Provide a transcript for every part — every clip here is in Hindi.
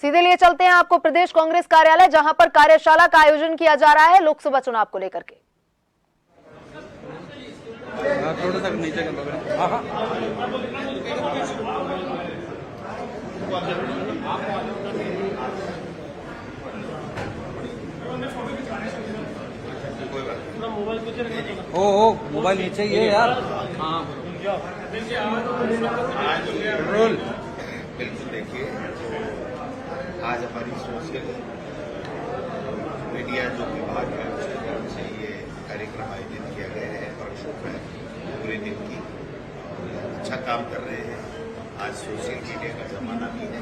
सीधे लिए चलते हैं आपको प्रदेश कांग्रेस कार्यालय, जहां पर कार्यशाला का आयोजन किया जा रहा है लोकसभा चुनाव को लेकर के। थोड़ा सा नीचे ओ मोबाइल नीचे ही है यार। हाँ बिल्कुल देखिए, आज हमारी सोशल मीडिया जो विभाग है उसकी तरफ से ये कार्यक्रम आयोजित किया गया है। वर्कशॉप है पूरे दिन की, अच्छा काम कर रहे हैं। आज सोशल मीडिया का जमाना भी है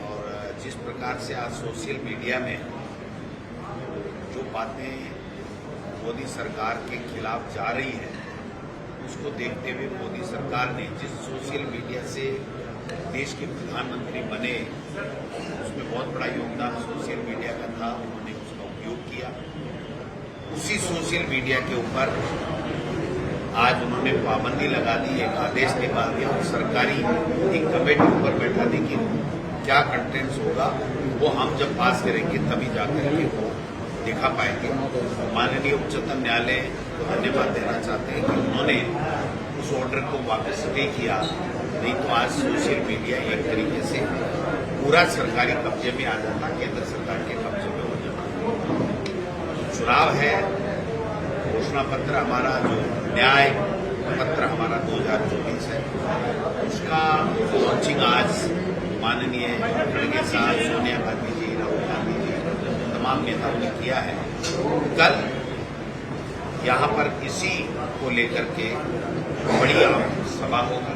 और जिस प्रकार से आज सोशल मीडिया में जो बातें मोदी सरकार के खिलाफ जा रही है, उसको देखते हुए मोदी सरकार ने जिस सोशल मीडिया से देश के प्रधानमंत्री बने, उसमें बहुत बड़ा योगदान सोशल मीडिया का था। उन्होंने उसका उपयोग किया। उसी सोशल मीडिया के ऊपर आज उन्होंने पाबंदी लगा दी, एक आदेश निकाल दिया और सरकारी एक कमेटी ऊपर बैठा दी कि क्या कंटेंट्स होगा वो हम जब पास करेंगे तभी जाकर के वो दिखा पाएंगे। माननीय उच्चतम न्यायालय को धन्यवाद देना चाहते हैं कि उन्होंने उस ऑर्डर को वापस नहीं किया, नहीं तो आज सोशल मीडिया एक तरीके से पूरा सरकारी कब्जे में आ जाता, केंद्र सरकार के कब्जे में हो जाता। चुनाव है, घोषणा पत्र हमारा जो न्याय पत्र हमारा 2024 है, उसका लॉन्चिंग आज माननीय खड़गे साहब, सोनिया गांधी जी, राहुल गांधी जी, तमाम नेताओं ने किया है। कल यहाँ पर इसी को लेकर के बड़ी आम सभा होगी,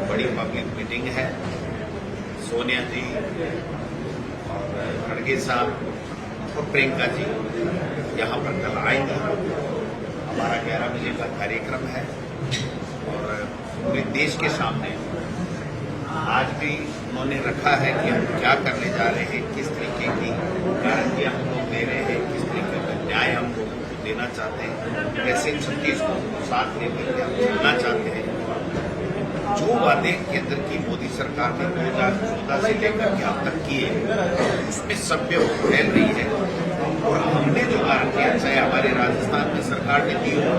बड़ी पब्लिक मीटिंग है। सोनिया जी और खड़गे साहब और प्रियंका जी यहाँ पर कल आएंगे। हमारा 11 बजे का कार्यक्रम है और पूरे देश के सामने आज भी उन्होंने रखा है कि हम क्या करने जा रहे हैं, किस तरीके की गारंटियां हम लोग दे रहे हैं, किस तरीके का न्याय हम लोगों को देना चाहते हैं, कैसे 36 को साथ लेकर के हम चलना चाहते हैं। जो वादे केंद्र की मोदी सरकार ने 2014 से लेकर के अब तक किए, उसमें सभ्य फैल रही है और हमने जो गारंटियां, चाहे हमारे राजस्थान में सरकार ने दी हो,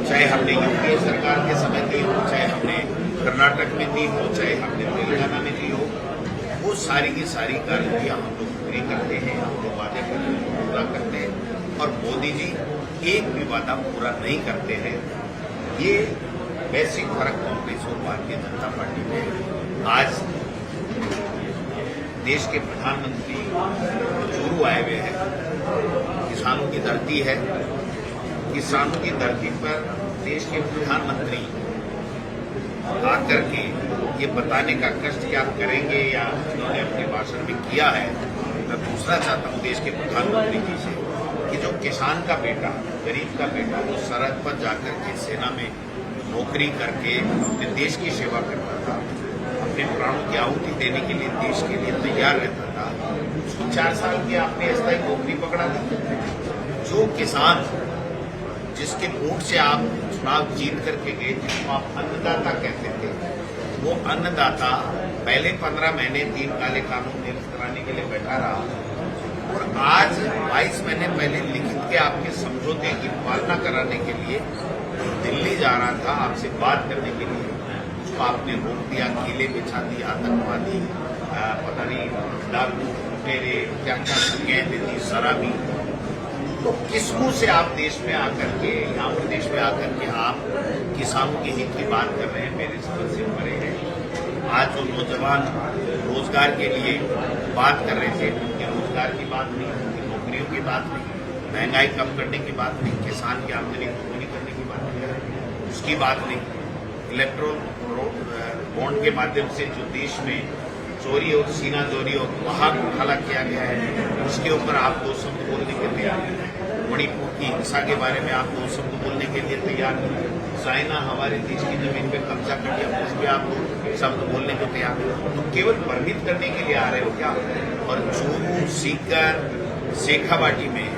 चाहे हमने यूपीए सरकार के समय दी हो, चाहे हमने कर्नाटक में दी हो, चाहे हमने तेलंगाना में दी हो, वो सारी की सारी गारंटियां हम लोग पूरी करते हैं, हम लोग वादे पूरा करते हैं और मोदी जी एक भी वादा पूरा नहीं करते हैं। ये बेसिक फर्क कांग्रेस और भारतीय जनता पार्टी में। आज देश के प्रधानमंत्री चूरू आए हुए हैं, किसानों की धरती है, किसानों की धरती पर देश के प्रधानमंत्री आकर के ये बताने का कष्ट क्या करेंगे या उन्होंने अपने भाषण में किया है। मैं पूछना चाहता हूँ देश के प्रधानमंत्री जी से कि जो किसान का बेटा, गरीब का बेटा, वो सरहद पर जाकर के सेना में नौकरी करके अपने देश की सेवा करता था, अपने प्राणों की आहुति देने के लिए देश के लिए तैयार रहता था, उसको 4 साल की आपने अस्थायी नौकरी पकड़ा दी। जो किसान जिसके वोट से आप चुनाव जीत करके गए, जिसको आप अन्नदाता कहते थे, वो अन्नदाता पहले 15 महीने 3 काले कानून निरस्त कराने के लिए बैठा रहा और आज 22 महीने पहले लिखित के आपके समझौते की पालना कराने के लिए दिल्ली जा रहा था आपसे बात करने के लिए, उसको आपने रोक दिया, किले बिछा दी, आतंकवादी, पता नहीं डाकू, लुटेरे, क्या क्या संज्ञाएं दे दी, शराबी। तो किस मुंह से आप देश में आकर के, यहाँ प्रदेश में आकर के आप किसानों के हित की बात कर रहे हैं, मेरे समझ से परे हैं। आज जो नौजवान रोजगार के लिए बात कर रहे थे, उनके रोजगार की बात नहीं, उनकी नौकरियों की बात नहीं, महंगाई कम करने की बात नहीं, किसान की आमदनी दोगुनी करने की बात नहीं, उसकी बात नहीं। इलेक्ट्रोल बॉन्ड के माध्यम से जो देश में चोरी और सीना चोरी और घोटाला किया गया है, उसके ऊपर आप 2 शब्द बोलने के तैयार नहीं। मणिपुर की हिंसा के बारे में आप 2 शब्द बोलने के लिए तैयार नहीं। चाइना हमारे देश की जमीन पे कब्जा कर लिया, उस पर आप 2 शब्द बोलने को तैयार नहीं। तो केवल भ्रमित करने के लिए आ रहे हो क्या? और चूरू, सीकर, शेखावाटी में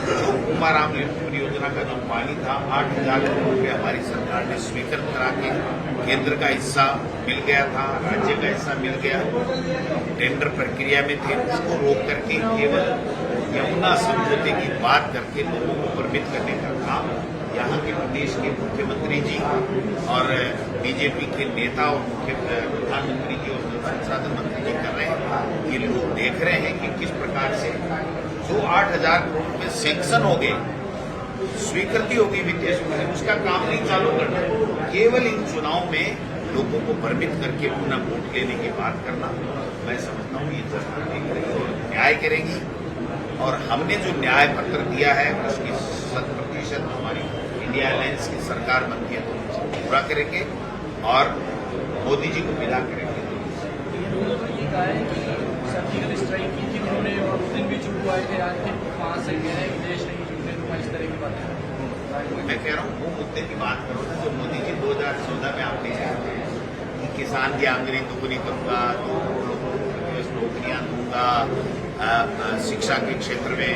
जो कुमाराम लिफ्ट परियोजना योजना का जो पानी था 8,000 करोड़ रुपये हमारी सरकार ने स्वीकृत करा के केंद्र का हिस्सा मिल गया था, राज्य का हिस्सा मिल गया, टेंडर प्रक्रिया में थे, उसको रोक करके केवल यमुना समझौते की बात करके लोगों को भ्रमित करने का काम यहाँ के प्रदेश के मुख्यमंत्री जी और बीजेपी के नेता और मुख्य प्रधानमंत्री जी और जल संसाधन मंत्री जी कर रहे हैं। ये लोग देख रहे हैं कि किस प्रकार से जो 8,000 करोड़ रुपये सैंक्शन हो गए, स्वीकृति होगी वित्तीय सुविधा, उसका काम नहीं चालू करना, केवल इन चुनाव में लोगों को भ्रमित करके पुनः वोट लेने की बात करना, मैं समझता हूँ ये जनता देख रही है और न्याय करेगी। और हमने जो न्याय पत्र दिया है उसकी 100% हमारी इंडिया अलायंस की सरकार बनती है तो उसको पूरा करेंगे और मोदी जी को विदा करेंगे। ये कहा है कि सर्जिकल स्ट्राइक की थी उन्होंने और उस दिन भी चुप हुए थे, आज फिर वहां से गए हैं विदेश नहीं जुटने दूंगा, इस तरह की बात। मैं कह रहा हूँ वो मुद्दे की बात करो ना जो मोदी जी 2014 में आपने कि किसान की आमदनी दोगुनी करूंगा, 2 करोड़ लोगों को नौकरियां दूंगा, शिक्षा के क्षेत्र में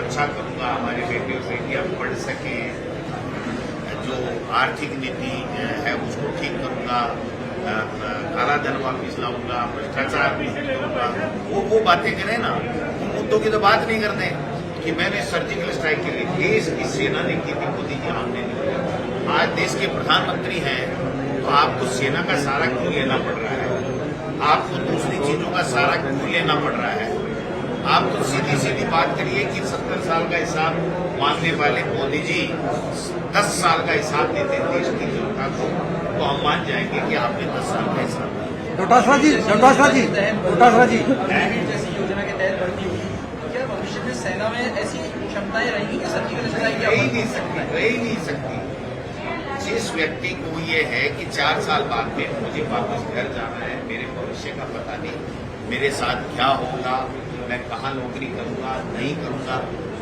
अच्छा करूंगा, हमारे बेटे और बेटियां पढ़ सकें, जो आर्थिक नीति है उसको ठीक करूंगा, काला धन वापिस लाऊंगा, भ्रष्टाचार भी करूंगा, वो बातें करें ना, उन मुद्दों की तो बात नहीं करते कि मैंने सर्जिकल स्ट्राइक के लिए देश की सेना ने की थी, मोदी जी हमने नहीं किया। आज देश के प्रधानमंत्री हैं तो आपको सेना का सहारा क्यों लेना पड़ रहा है, आपको दूसरी चीजों का सहारा क्यों लेना पड़ रहा है। आप तो सीधी सीधी बात करिए कि 70 साल का हिसाब मांगने वाले मोदी जी 10 साल का हिसाब देते देश की जनता को, तो हम मान जाएंगे कि आपने 10 साल का हिसाब दिया। डोटासरा जी जैसी योजना के तहत भर्ती होगी, क्या भविष्य में सेना में ऐसी क्षमताएं रहेंगी कि सर्जिकल स्ट्राइक रह ही नहीं सकती। जिस व्यक्ति को ये है कि 4 साल बाद में मुझे वापस घर जाना है, मेरे भविष्य का पता नहीं, मेरे साथ क्या होगा, मैं कहाँ नौकरी करूंगा नहीं करूंगा,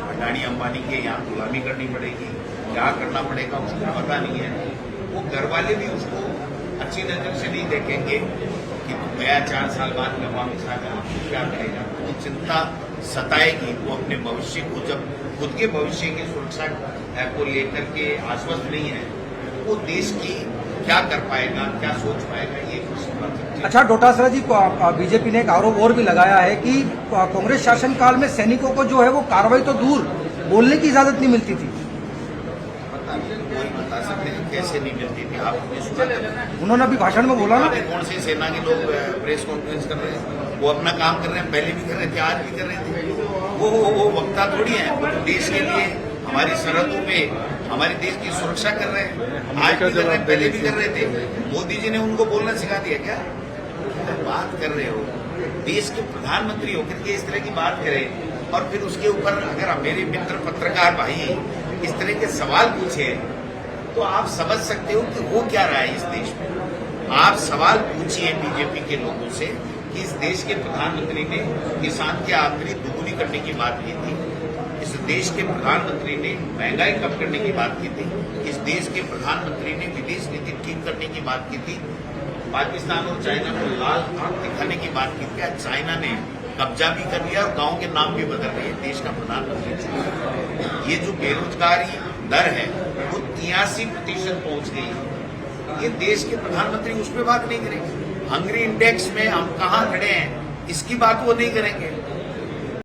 अडानी अंबानी के यहाँ गुलामी करनी पड़ेगी, क्या करना पड़ेगा उसको पता नहीं है, वो घर वाले भी उसको अच्छी नजर से नहीं देखेंगे कि तुम गया 4 साल बाद में वापस आ गया, क्या करेगा। वो चिंता सताएगी, वो अपने भविष्य को, जब खुद के भविष्य की सुरक्षा को लेकर के आश्वस्त नहीं है, वो देश की क्या कर पाएगा, क्या सोच पाएगा, ये कुछ बात है। अच्छा डोटासरा जी, बीजेपी ने एक आरोप और भी लगाया है कि कांग्रेस शासनकाल में सैनिकों को जो है वो कार्रवाई तो दूर, बोलने की इजाजत नहीं मिलती थी। पता नहीं, कोई बता सकते हैं कैसे नहीं मिलती थी, आपने सुना? उन्होंने अभी भाषण में बोला ना, कौन सी सेना के लोग प्रेस कॉन्फ्रेंस कर रहे हैं, वो अपना काम कर रहे हैं, पहले भी कर रहे थे, आज भी कर रहे थे, वो वक्ता थोड़ी है, वो देश के लिए हमारी सरहदों पे हमारे देश की सुरक्षा कर रहे हैं, आज भी कर रहे हैं, पहले भी कर रहे थे। मोदी जी ने उनको बोलना सिखा दिया क्या? बात कर रहे हो, देश के प्रधानमंत्री होकर के इस तरह की बात करें और फिर उसके ऊपर अगर मेरे मित्र पत्रकार भाई इस तरह के सवाल पूछे तो आप समझ सकते हो कि हो क्या रहा है इस देश में। आप सवाल पूछिए बीजेपी के लोगों से कि इस देश के प्रधानमंत्री ने किसान की आमदनी दोगुनी करने की बात की थी, इस देश के प्रधानमंत्री ने महंगाई कम करने की बात की थी, इस देश के प्रधानमंत्री ने विदेश नीति ठीक करने की बात की थी, पाकिस्तान और चाइना को लाल आंख दिखाने की बात की थी। चाइना ने कब्जा भी कर लिया और गांव के नाम भी बदल रहे हैं, देश का प्रधानमंत्री। ये जो बेरोजगारी दर है वो 83% पहुंच गई है, ये देश के प्रधानमंत्री उस पर बात नहीं करेंगे। हंगरी इंडेक्स में हम कहाँ खड़े हैं इसकी बात वो नहीं करेंगे।